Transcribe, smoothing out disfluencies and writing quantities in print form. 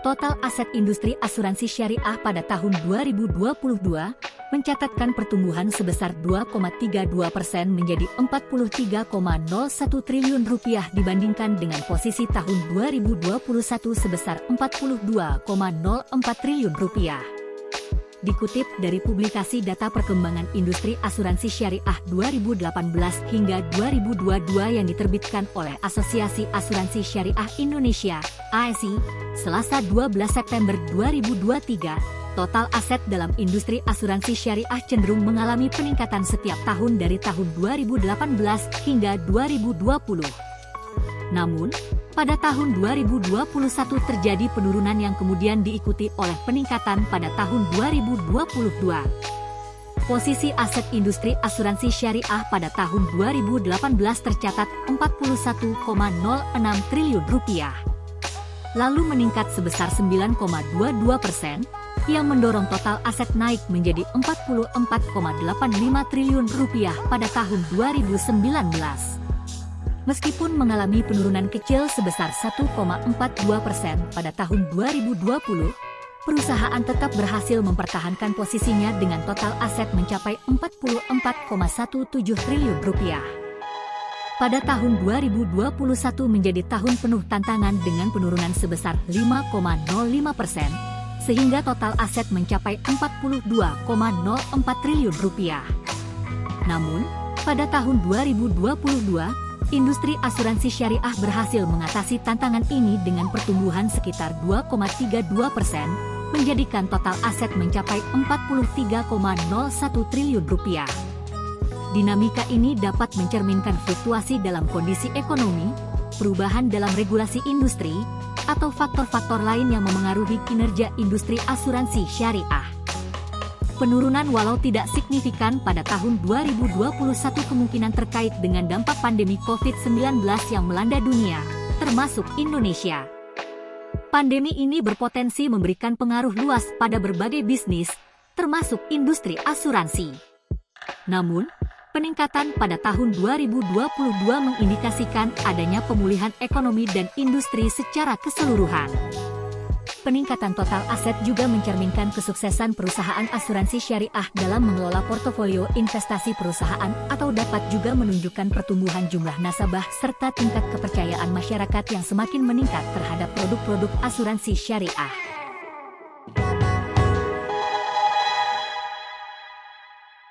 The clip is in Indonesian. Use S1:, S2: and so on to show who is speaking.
S1: Total aset industri asuransi syariah pada tahun 2022 mencatatkan pertumbuhan sebesar 2,32% menjadi Rp43,01 triliun dibandingkan dengan posisi tahun 2021 sebesar Rp42,04 triliun. Dikutip dari publikasi data perkembangan industri asuransi syariah 2018 hingga 2022 yang diterbitkan oleh Asosiasi Asuransi Syariah Indonesia, ASI, Selasa 12 September 2023, total aset dalam industri asuransi syariah cenderung mengalami peningkatan setiap tahun dari tahun 2018 hingga 2020. Namun, pada tahun 2021 terjadi penurunan yang kemudian diikuti oleh peningkatan pada tahun 2022. Posisi aset industri asuransi syariah pada tahun 2018 tercatat Rp41,06 triliun, lalu meningkat sebesar 9,22%, yang mendorong total aset naik menjadi Rp44,85 triliun pada tahun 2019. Meskipun mengalami penurunan kecil sebesar 1,42% pada tahun 2020, perusahaan tetap berhasil mempertahankan posisinya dengan total aset mencapai Rp44,17 triliun. Pada tahun 2021 menjadi tahun penuh tantangan dengan penurunan sebesar 5,05%, sehingga total aset mencapai Rp42,04 triliun. Namun, pada tahun 2022, industri asuransi syariah berhasil mengatasi tantangan ini dengan pertumbuhan sekitar 2,32%, menjadikan total aset mencapai Rp43,01 triliun. Dinamika ini dapat mencerminkan fluktuasi dalam kondisi ekonomi, perubahan dalam regulasi industri, atau faktor-faktor lain yang memengaruhi kinerja industri asuransi syariah. Penurunan walau tidak signifikan pada tahun 2021 kemungkinan terkait dengan dampak pandemi COVID-19 yang melanda dunia, termasuk Indonesia. Pandemi ini berpotensi memberikan pengaruh luas pada berbagai bisnis, termasuk industri asuransi. Namun, peningkatan pada tahun 2022 mengindikasikan adanya pemulihan ekonomi dan industri secara keseluruhan. Peningkatan total aset juga mencerminkan kesuksesan perusahaan asuransi syariah dalam mengelola portofolio investasi perusahaan atau dapat juga menunjukkan pertumbuhan jumlah nasabah serta tingkat kepercayaan masyarakat yang semakin meningkat terhadap produk-produk asuransi syariah.